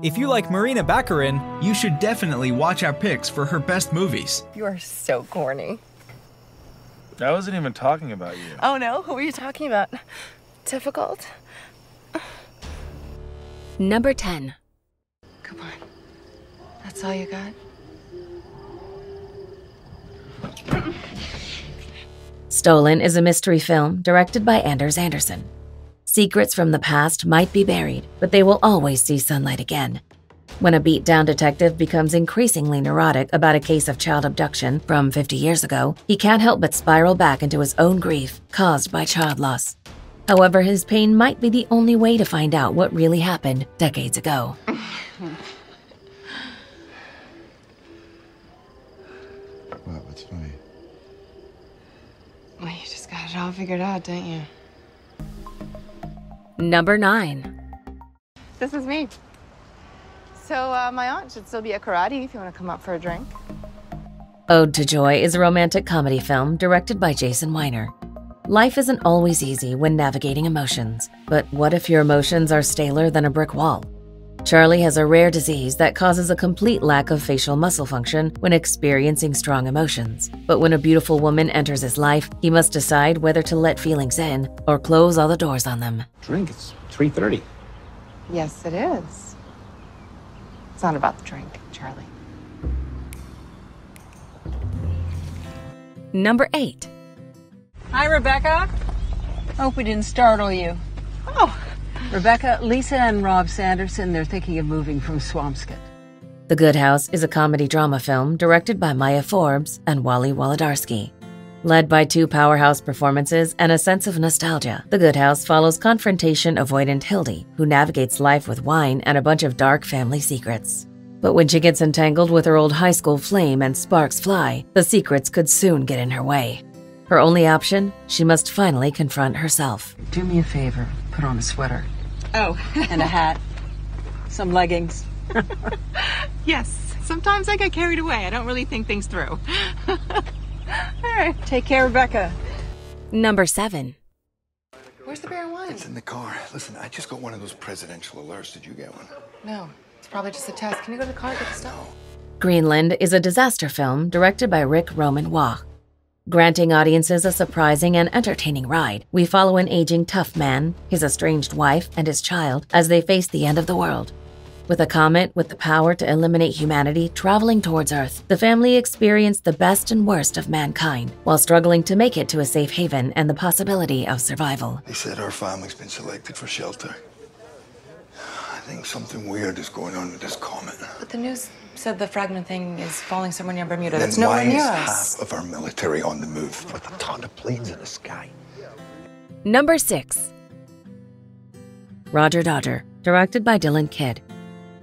If you like Morena Baccarin, you should definitely watch our picks for her best movies. You are so corny. I wasn't even talking about you. Oh no? Who were you talking about? Difficult? Number 10. Come on. That's all you got? Stolen is a mystery film directed by Anders Anderson. Secrets from the past might be buried, but they will always see sunlight again. When a beat-down detective becomes increasingly neurotic about a case of child abduction from 50 years ago, he can't help but spiral back into his own grief caused by child loss. However, his pain might be the only way to find out what really happened decades ago. What's funny? Well, you just got it all figured out, don't you? Number 9. This is me. So, my aunt should still be at karate if you want to come up for a drink. Ode to Joy is a romantic comedy film directed by Jason Weiner. Life isn't always easy when navigating emotions, but what if your emotions are staler than a brick wall? Charlie has a rare disease that causes a complete lack of facial muscle function when experiencing strong emotions. But when a beautiful woman enters his life, he must decide whether to let feelings in or close all the doors on them. Drink, it's 3:30. Yes, it is. It's not about the drink, Charlie. Number 8. Hi, Rebecca. Hope we didn't startle you. Oh, Rebecca, Lisa and Rob Sanderson, they're thinking of moving from Swampscott. The Good House is a comedy-drama film directed by Maya Forbes and Wally Wolodarski. Led by 2 powerhouse performances and a sense of nostalgia, The Good House follows confrontation-avoidant Hildy, who navigates life with wine and a bunch of dark family secrets. But when she gets entangled with her old high school flame and sparks fly, the secrets could soon get in her way. Her only option? She must finally confront herself. Do me a favor, put on a sweater. Oh. And a hat. Some leggings. Yes, sometimes I get carried away. I don't really think things through. All right, take care, Rebecca. Number 7. Where's the beer and wine? It's in the car. Listen, I just got one of those presidential alerts. Did you get one? No, it's probably just a test. Can you go to the car and get the stuff? Greenland is a disaster film directed by Rick Roman Waugh. Granting audiences a surprising and entertaining ride, we follow an aging tough man, his estranged wife, and his child as they face the end of the world. With a comet with the power to eliminate humanity traveling towards Earth, the family experienced the best and worst of mankind while struggling to make it to a safe haven and the possibility of survival. They said our family's been selected for shelter. I think something weird is going on with this comet. But the news said the fragment thing is falling somewhere near Bermuda. Then That's nowhere why near is us. half of our military on the move with a ton of planes in the sky? Number 6. Roger Dodger, directed by Dylan Kidd.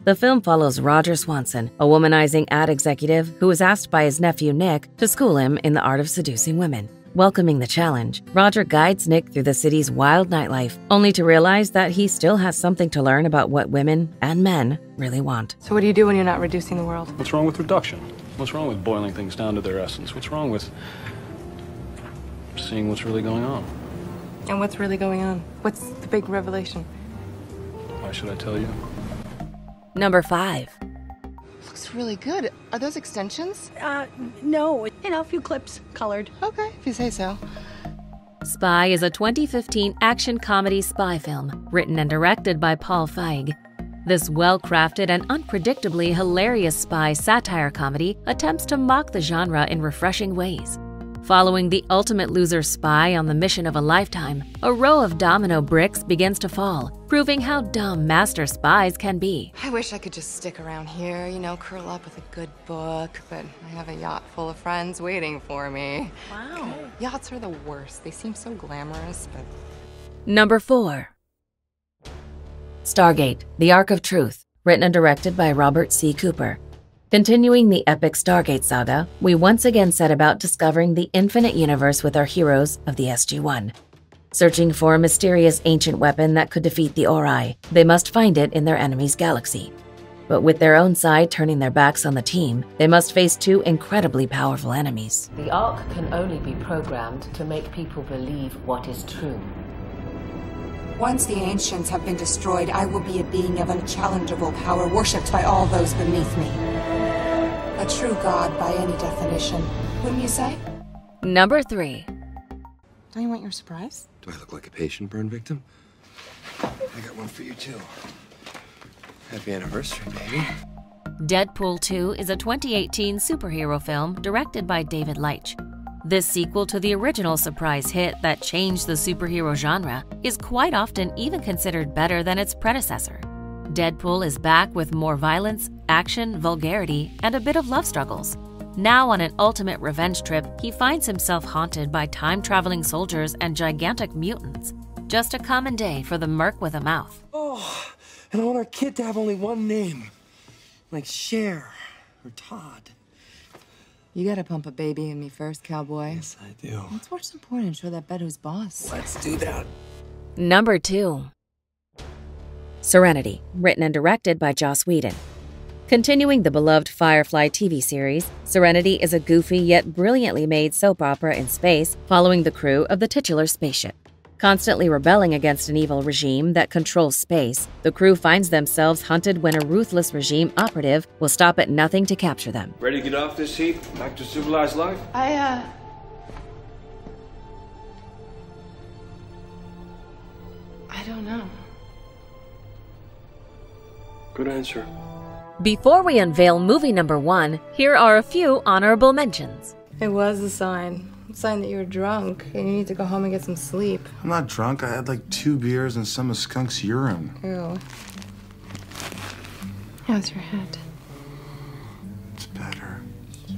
The film follows Roger Swanson, a womanizing ad executive who is asked by his nephew Nick to school him in the art of seducing women. Welcoming the challenge, Roger guides Nick through the city's wild nightlife, only to realize that he still has something to learn about what women and men really want. So what do you do when you're not reducing the world? What's wrong with reduction? What's wrong with boiling things down to their essence? What's wrong with seeing what's really going on? And what's really going on? What's the big revelation? Why should I tell you? Number 5. Looks really good. Are those extensions? No, a few clips, colored. Okay, if you say so. Spy is a 2015 action comedy spy film written and directed by Paul Feig. This well-crafted and unpredictably hilarious spy satire comedy attempts to mock the genre in refreshing ways. Following the ultimate loser spy on the mission of a lifetime, a row of domino bricks begins to fall, proving how dumb master spies can be. I wish I could just stick around here, you know, curl up with a good book, but I have a yacht full of friends waiting for me. Wow. Yachts are the worst. They seem so glamorous, but... Number 4. Stargate, the Ark of Truth, written and directed by Robert C. Cooper. Continuing the epic Stargate saga, we once again set about discovering the infinite universe with our heroes of the SG-1. Searching for a mysterious ancient weapon that could defeat the Ori, they must find it in their enemy's galaxy. But with their own side turning their backs on the team, they must face 2 incredibly powerful enemies. The Ark can only be programmed to make people believe what is true. Once the ancients have been destroyed, I will be a being of unchallengeable power, worshipped by all those beneath me. A true god by any definition, wouldn't you say? Number 3. Don't you want your surprise? Do I look like a patient burn victim? I got one for you, too. Happy anniversary, baby. Deadpool 2 is a 2018 superhero film directed by David Leitch. This sequel to the original surprise hit that changed the superhero genre is quite often even considered better than its predecessor. Deadpool is back with more violence, action, vulgarity, and a bit of love struggles. Now on an ultimate revenge trip, he finds himself haunted by time-traveling soldiers and gigantic mutants. Just a common day for the merc with a mouth. Oh, and I want our kid to have only one name. Like Cher or Todd. You gotta pump a baby in me first, cowboy. Yes, I do. Let's watch some porn and show that bed who's boss. Let's do that. Number 2. Serenity, written and directed by Joss Whedon. Continuing the beloved Firefly TV series, Serenity is a goofy yet brilliantly made soap opera in space following the crew of the titular spaceship. Constantly rebelling against an evil regime that controls space, the crew finds themselves hunted when a ruthless regime operative will stop at nothing to capture them. Ready to get off this heap? Back to civilized life? I don't know. Good answer. Before we unveil movie number 1, here are a few honorable mentions. It was a sign. A sign that you were drunk and you need to go home and get some sleep. I'm not drunk. I had like 2 beers and some of Skunk's urine. Ew. How's your head? It's better. Yeah.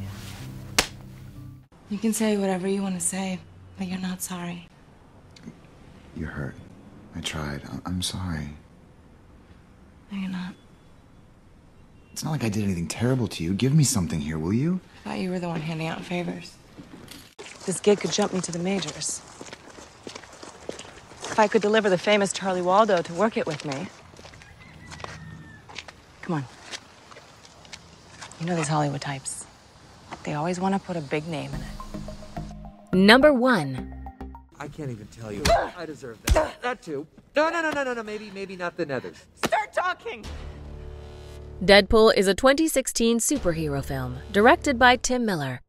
You can say whatever you want to say, but you're not sorry. You hurt. I tried. I'm sorry. No, you're not. It's not like I did anything terrible to you. Give me something here, will you? I thought you were the one handing out favors. This gig could jump me to the majors. If I could deliver the famous Charlie Waldo to work it with me. Come on. You know these Hollywood types. They always want to put a big name in it. Number 1. I can't even tell you. I deserve that. That too. No. Maybe not the nethers. Start talking! Deadpool is a 2016 superhero film directed by Tim Miller.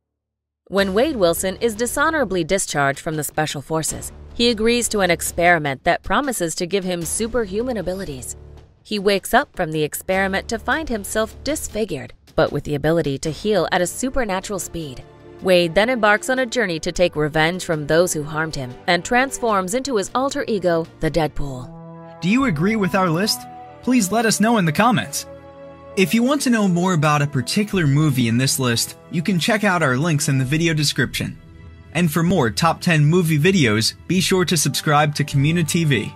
When Wade Wilson is dishonorably discharged from the Special Forces, he agrees to an experiment that promises to give him superhuman abilities. He wakes up from the experiment to find himself disfigured, but with the ability to heal at a supernatural speed. Wade then embarks on a journey to take revenge from those who harmed him and transforms into his alter ego, the Deadpool. Do you agree with our list? Please let us know in the comments. If you want to know more about a particular movie in this list, you can check out our links in the video description. And for more top 10 movie videos, be sure to subscribe to communiTV.